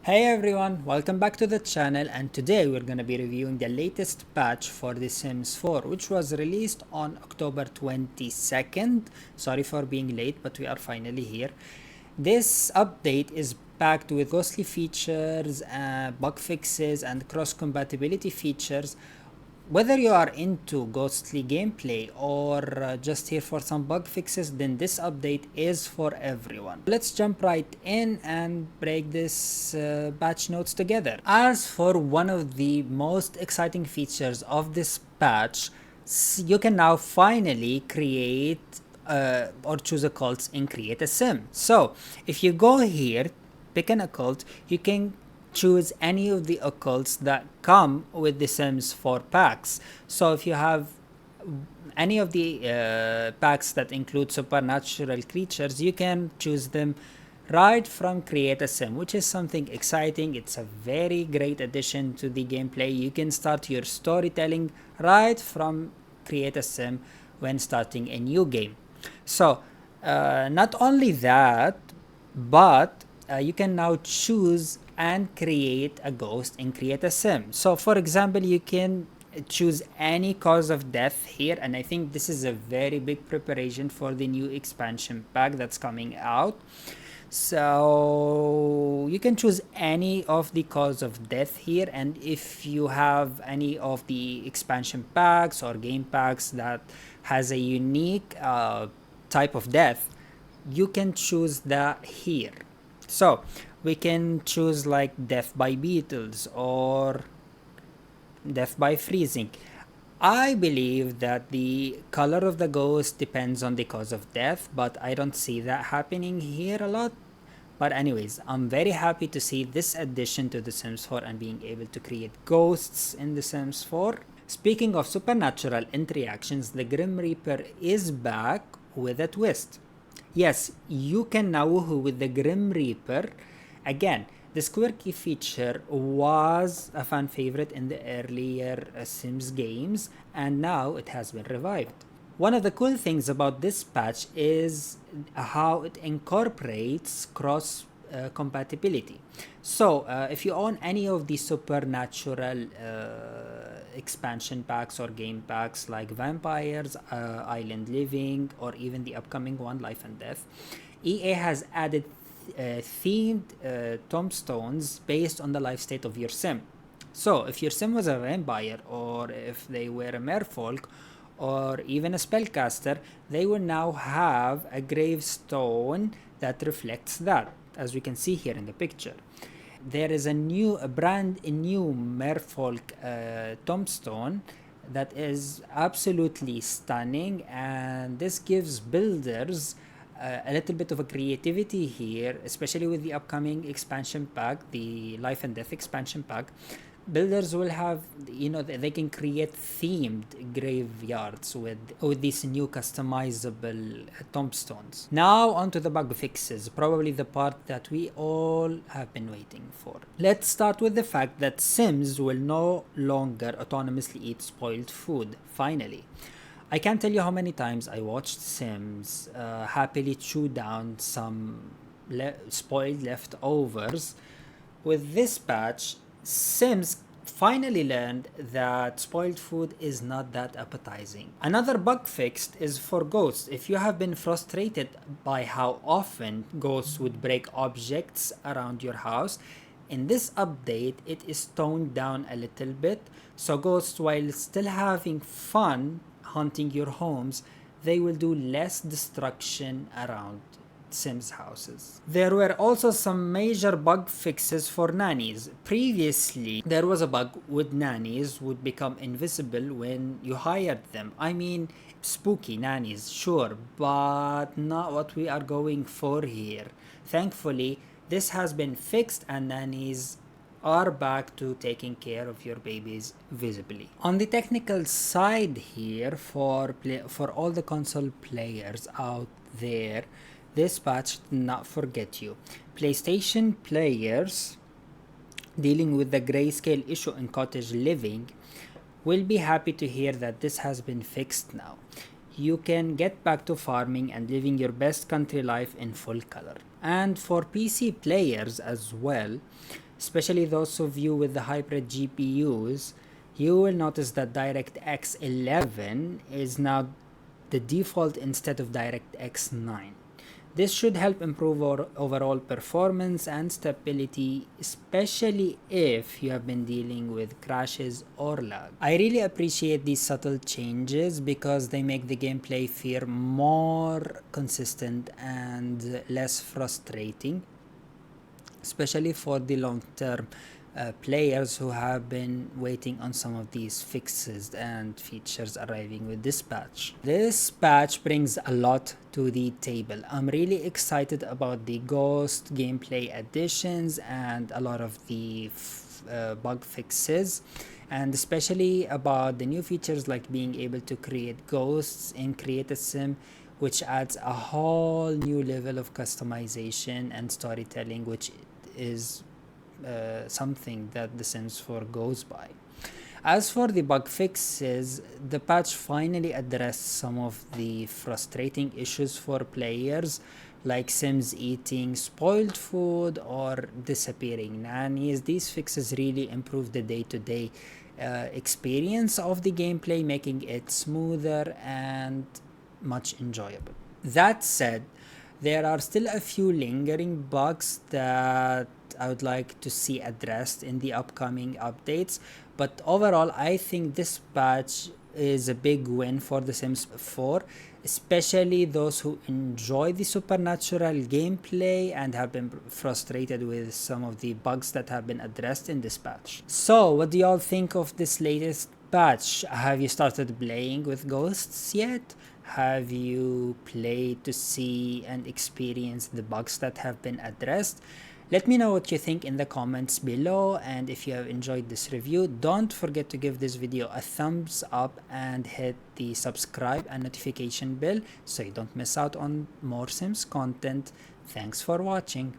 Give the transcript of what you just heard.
Hey everyone, welcome back to the channel, and today we're going to be reviewing the latest patch for The Sims 4, which was released on October 22nd. Sorry for being late, but we are finally here. This update is packed with ghostly features, bug fixes and cross compatibility features. Whether you are into ghostly gameplay or just here for some bug fixes, then this update is for everyone. Let's jump right in and break this patch notes together. As for one of the most exciting features of this patch, you can now finally create or choose a cult and create a sim. So if you go here, pick an occult, you can choose any of the occults that come with the Sims 4 packs. So if you have any of the packs that include supernatural creatures, you can choose them right from Create a Sim, which is something exciting. It's a very great addition to the gameplay. You can start your storytelling right from Create a Sim when starting a new game. So not only that, but you can now choose and create a ghost and create a sim. So for example, you can choose any cause of death here, and I think this is a very big preparation for the new expansion pack that's coming out. So you can choose any of the cause of death here, and if you have any of the expansion packs or game packs that has a unique type of death, you can choose that here. So we can choose like death by beetles or death by freezing. I believe that the color of the ghost depends on the cause of death, but I don't see that happening here a lot. But anyways, I'm very happy to see this addition to The Sims 4 and being able to create ghosts in The Sims 4. Speaking of supernatural interactions, the Grim Reaper is back with a twist. Yes, you can now woohoo with the Grim Reaper. Again, this quirky feature was a fan favorite in the earlier Sims games, and now it has been revived. One of the cool things about this patch is how it incorporates cross compatibility. So if you own any of the supernatural expansion packs or game packs like Vampires, Island Living, or even the upcoming one, Life and Death, EA has added themed tombstones based on the life state of your sim. So if your sim was a vampire, or if they were a merfolk, or even a spellcaster, they will now have a gravestone that reflects that, as we can see here in the picture. There is a brand new merfolk tombstone that is absolutely stunning, and this gives builders a little bit of a creativity here, especially with the upcoming expansion pack, the Life and Death expansion pack. Builders will have, they can create themed graveyards with these new customizable tombstones. Now onto the bug fixes, probably the part that we all have been waiting for. Let's start with the fact that Sims will no longer autonomously eat spoiled food, finally. I can't tell you how many times I watched Sims happily chew down some spoiled leftovers. With this patch, Sims finally learned that spoiled food is not that appetizing. Another bug fixed is for ghosts. If you have been frustrated by how often ghosts would break objects around your house, in this update it is toned down a little bit, so ghosts, while still having fun hunting your homes, they will do less destruction around Sims houses. There were also some major bug fixes for nannies. Previously, there was a bug with nannies would become invisible when you hired them. I mean, spooky nannies, sure, but not what we are going for here. Thankfully, this has been fixed and nannies are back to taking care of your babies visibly. On the technical side here, for all the console players out there, this patch did not forget you. PlayStation players dealing with the grayscale issue in cottage living will be happy to hear that this has been fixed now. You can get back to farming and living your best country life in full color. And for PC players as well, especially those of you with the hybrid GPUs, you will notice that DirectX 11 is now the default instead of DirectX 9. This should help improve our overall performance and stability, especially if you have been dealing with crashes or lag. I really appreciate these subtle changes because they make the gameplay feel more consistent and less frustrating, especially for the long-term players who have been waiting on some of these fixes and features arriving with this patch. This patch brings a lot to the table. I'm really excited about the Ghost gameplay additions and a lot of the bug fixes, and especially about the new features like being able to create ghosts in Create a Sim, which adds a whole new level of customization and storytelling, which is something that the Sims 4 goes by. As for the bug fixes, the patch finally addressed some of the frustrating issues for players, like Sims eating spoiled food or disappearing nannies. These fixes really improve the day-to-day experience of the gameplay, making it smoother and much enjoyable. That said, there are still a few lingering bugs that I would like to see addressed in the upcoming updates, but overall I think this patch is a big win for The Sims 4, especially those who enjoy the supernatural gameplay and have been frustrated with some of the bugs that have been addressed in this patch. So what do y'all think of this latest patch? Have you started playing with ghosts yet? Have you played to see and experience the bugs that have been addressed? Let me know what you think in the comments below, and if you have enjoyed this review, don't forget to give this video a thumbs up and hit the subscribe and notification bell so you don't miss out on more Sims content. Thanks for watching.